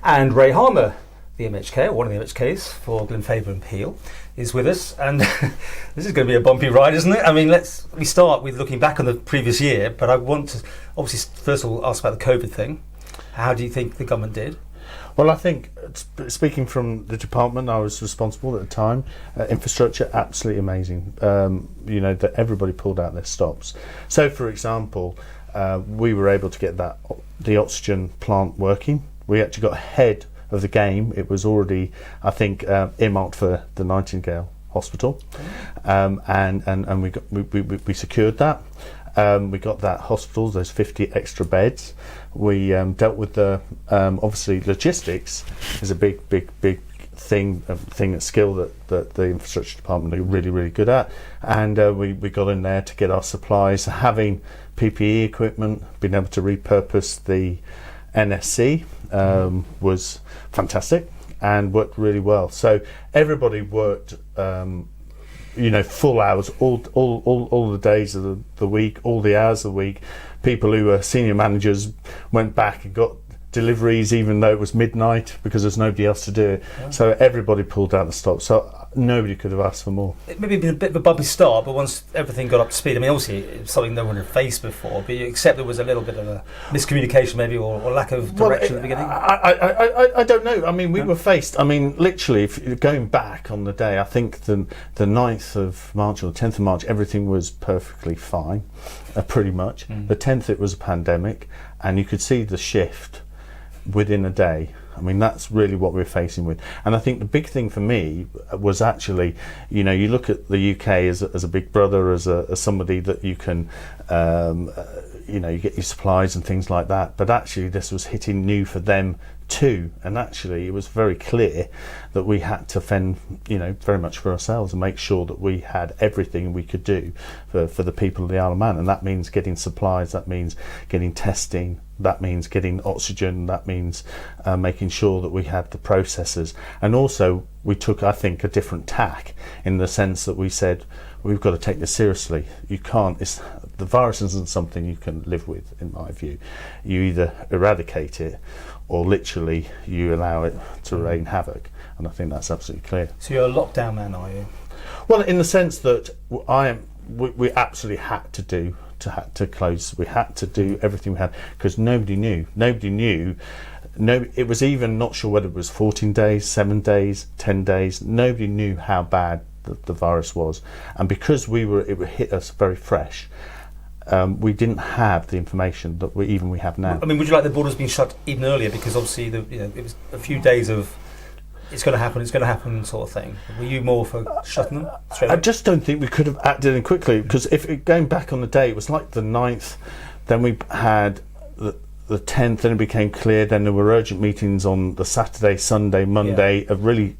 And Ray Harmer, the MHK, or one of the MHKs for Glenfaba and Peel, is with us. And this is going to be a bumpy ride, isn't it? I mean, we start with looking back on the previous year, but I want to obviously first of all ask about the COVID thing. How do you think the government did? Well, I think, speaking from the department I was responsible at the time, infrastructure, absolutely amazing. That everybody pulled out their stops. So, for example, we were able to get the oxygen plant working. We actually got ahead of the game. It was already, I think, earmarked for the Nightingale Hospital, and we secured that. We got that hospital, those 50 extra beds. We dealt with the obviously logistics is a big thing, a skill that the infrastructure department are really, really good at. And we got in there to get our supplies, having PPE equipment, being able to repurpose the NSC was fantastic and worked really well. So everybody worked full hours, all the days of the week, all the hours of the week. People who were senior managers went back and got deliveries even though it was midnight because there's nobody else to do it. Yeah. So everybody pulled out the stops. So nobody could have asked for more. It maybe been a bit of a bumpy start, but once everything got up to speed, I mean, obviously it's something no one had faced before, but you accept there was a little bit of a miscommunication maybe or lack of direction at the beginning? I don't know. I mean, we were faced, literally, if you're going back on the day, I think the 9th of March or the 10th of March, everything was perfectly fine, pretty much. The 10th, it was a pandemic, and you could see the shift within a day. I mean, that's really what we're facing with. And I think the big thing for me was actually, you look at the UK as a big brother, as somebody that you can, you get your supplies and things like that. But actually, this was hitting new for them too. And actually, it was very clear that we had to fend, very much for ourselves and make sure that we had everything we could do for the people of the Isle of Man. And that means getting supplies, that means getting testing, that means getting oxygen, that means making sure that we had the processes. And also we took, I think, a different tack in the sense that we said, we've got to take this seriously. You can't, the virus isn't something you can live with, in my view. You either eradicate it or literally you allow it to rain havoc. And I think that's absolutely clear. So you're a lockdown man, are you? Well, in the sense that we absolutely had to close. We had to do everything we had because nobody knew. It was even not sure whether it was 14 days, 7 days, 10 days. Nobody knew how bad the virus was, and because it hit us very fresh. We didn't have the information that we have now. I mean, would you like the borders being shut even earlier? Because obviously, it was a few days of it's going to happen sort of thing. Were you more for shutting them straight away? I just don't think we could have acted in quickly, because going back on the day, it was like the 9th, then we had the 10th, then it became clear, then there were urgent meetings on the Saturday, Sunday, Monday, of really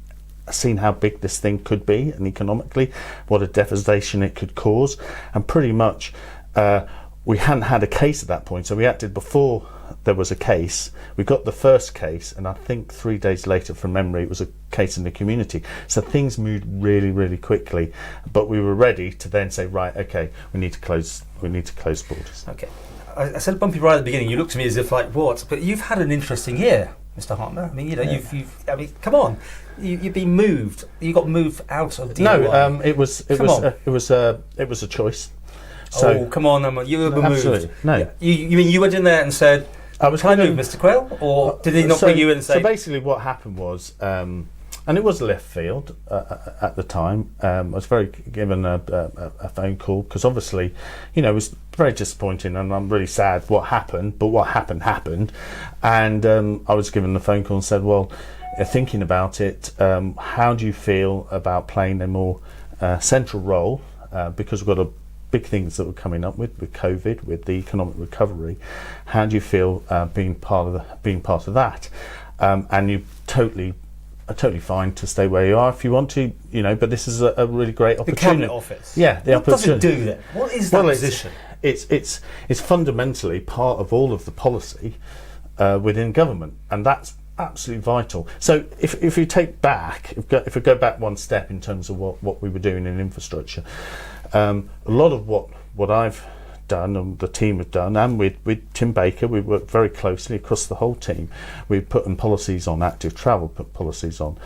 seeing how big this thing could be and economically, what a devastation it could cause. And pretty much we hadn't had a case at that point, so we acted before there was a case. We got the first case, and I think 3 days later, from memory, it was a case in the community. So things moved really, really quickly, but we were ready to then say, right, okay, we need to close borders. Okay, I said bumpy ride at the beginning. You looked to me as if like, what? But you've had an interesting year, Mr. Harmer. I mean, you've come on, you've been moved. You got moved out of DIY. No, it was a choice. So, come on, you were moved. Absolutely. No. You mean you went in there and said, can I move, Mr. Quayle? Or did he not bring you in and say... So basically what happened was, and it was left field at the time, I was given a phone call, because obviously, it was very disappointing, and I'm really sad what happened, but what happened. And I was given the phone call and said, well, thinking about it, how do you feel about playing a more central role, because we've got big things that we're coming up with COVID, with the economic recovery. How do you feel being part of that? And you totally fine to stay where you are if you want to, but this is a really great opportunity. The Cabinet Office. Yeah, the opportunity. What does it do then? What is that position? It's fundamentally part of all of the policy within government, and that's absolutely vital. So if you take back, if we go back one step in terms of what we were doing in infrastructure, a lot of what I've done and the team have done, and with Tim Baker, we worked very closely across the whole team. We put in policies on active travel, put policies on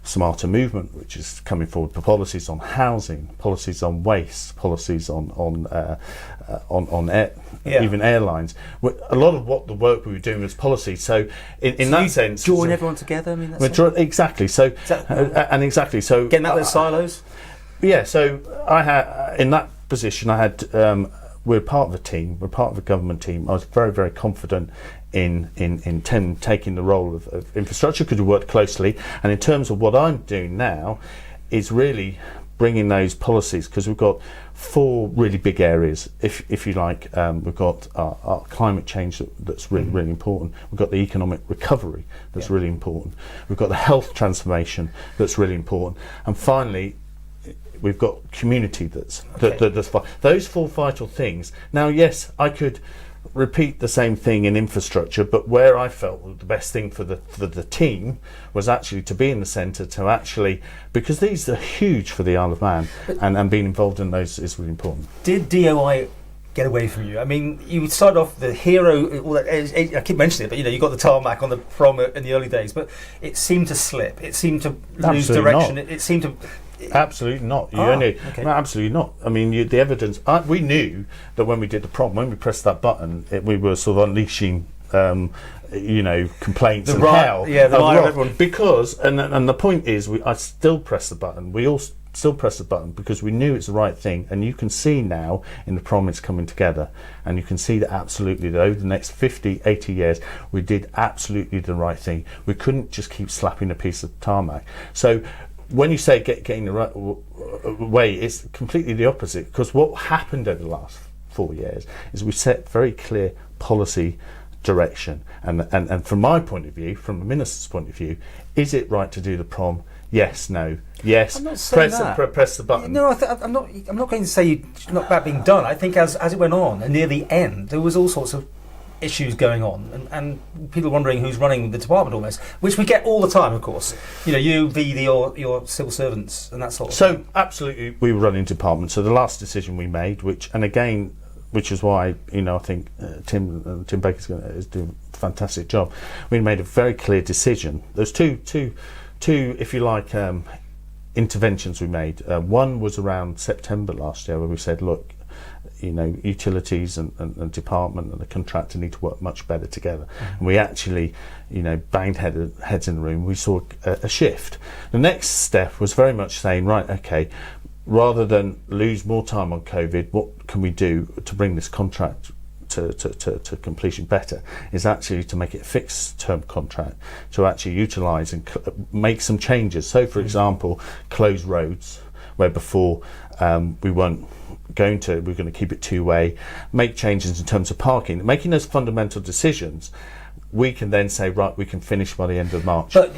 smarter movement, which is coming forward, policies on housing, policies on waste, policies on air, even airlines. A lot of what the work we were doing was policy. So in that sense, join everyone together. I mean, that's exactly. So exactly. So getting out of those silos. Yeah. So I had in that position, I had. We're part of a team. We're part of a government team. I was very, very confident in Tim taking the role of infrastructure because we worked closely. And in terms of what I'm doing now, is really bringing those policies, because we've got 4 really big areas, if you like. We've got our climate change that's really, really important. We've got the economic recovery that's really important. We've got the health transformation that's really important. And finally, we've got community that's those 4 vital things. Now, yes, I could repeat the same thing in infrastructure, but where I felt the best thing for the team was actually to be in the centre, to actually, because these are huge for the Isle of Man, and being involved in those is really important. Did DOI get away from you? I mean, you started off the hero. I keep mentioning it, but you got the tarmac on the prom in the early days, but it seemed to slip. It seemed to lose direction. It seemed to. Absolutely not. No, absolutely not. I mean, the evidence. We knew that when we did the prom, when we pressed that button, we were sort of unleashing, complaints and hell. Yeah, the lie of everyone. Because, and the point is, I still press the button. We all still press the button because we knew it's the right thing. And you can see now in the prom it's coming together, and you can see that absolutely that over the next 50, 80 years, we did absolutely the right thing. We couldn't just keep slapping a piece of tarmac. So. When you say getting the right way, it's completely the opposite, because what happened over the last 4 years is we set very clear policy direction, and from my point of view, from the minister's point of view, is it right to do the prom? Yes, no, yes. I'm not saying press the button. No, I'm not going to say it's not about being done. I think as it went on and near the end, there was all sorts of issues going on, and people wondering who's running the department almost, which we get all the time, of course. You your civil servants and that sort of thing. So absolutely, we were running departments. So the last decision we made, which is why I think Tim Baker is doing a fantastic job. We made a very clear decision. There's two, if you like, interventions we made. One was around September last year, where we said, look, utilities and department and the contractor need to work much better together. Mm-hmm. And we actually, banged heads in the room. We saw a shift. The next step was very much saying, right, okay, rather than lose more time on COVID, what can we do to bring this contract to completion better, is actually to make it a fixed term contract, to actually utilise and make some changes. So, for example, close roads where before we're going to keep it 2-way, make changes in terms of parking, making those fundamental decisions. We can then say, right, we can finish by the end of March. But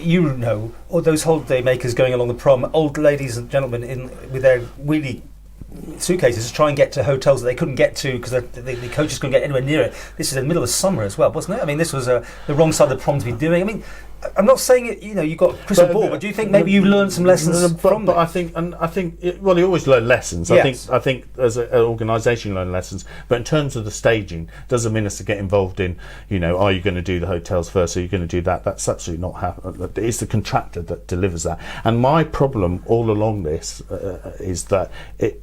all those holiday makers going along the prom, old ladies and gentlemen with their wheelie suitcases to try and get to hotels that they couldn't get to because the coaches couldn't get anywhere near it. This is in the middle of summer as well, wasn't it? I mean, this was the wrong side of the prom to be doing. I mean, I'm not saying it. You've got crystal ball, but do you think maybe you learned some lessons from But I think you always learn lessons. Yes. I think as an organisation you learn lessons. But in terms of the staging, does the minister get involved in? Are you going to do the hotels first? Are you going to do that? That's absolutely not happening. It's the contractor that delivers that. And my problem all along this is that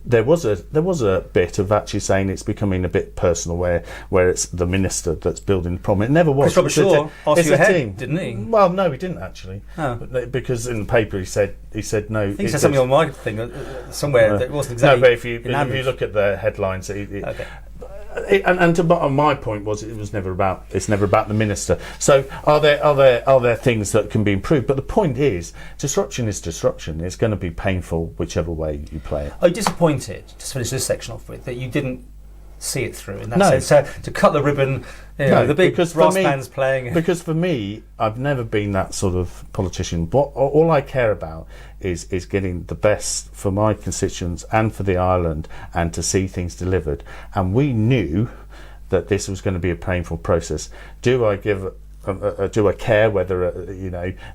there was a bit of actually saying it's becoming a bit personal, where it's the minister that's building the problem. It never was. Chris Robert Shaw asked you ahead, didn't he? Well, no, he didn't actually. Oh. Because in the paper he said no. I think he said something on my thing somewhere that wasn't exactly. No, but if you look at the headlines, okay. My point was it's never about the minister. So are there things that can be improved? But the point is disruption is disruption. It's going to be painful whichever way you play it. Are you disappointed, just to finish this section off with, that you didn't see it through in that sense? To cut the ribbon, the big brass band's playing. Because for me, I've never been that sort of politician. All I care about is getting the best for my constituents and for the island, and to see things delivered. And we knew that this was going to be a painful process. Do I give do I care whether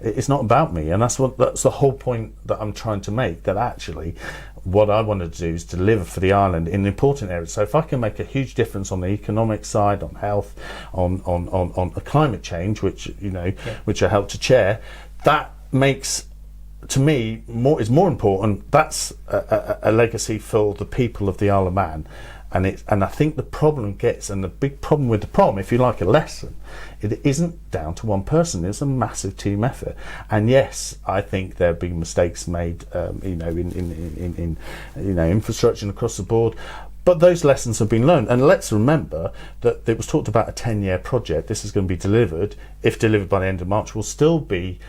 it's not about me, and that's the whole point that I'm trying to make, that actually what I wanted to do is deliver for the island in important areas. So if I can make a huge difference on the economic side, on health, on climate change, which which I help to chair, that makes, to me, is more important. That's a legacy for the people of the Isle of Man. And I think the big problem with the problem, if you like, a lesson, it isn't down to one person. It's a massive team effort. And yes, I think there have been mistakes made, in infrastructure and across the board. But those lessons have been learned. And let's remember that it was talked about a 10-year project. This is going to be delivered. If delivered by the end of March, will still be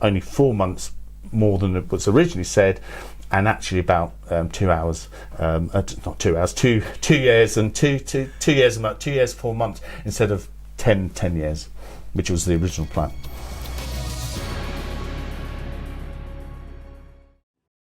only 4 months more than it was originally said. And actually about 2 hours, not 2 hours, 2 years and 2 years, 4 months instead of 10 years, which was the original plan.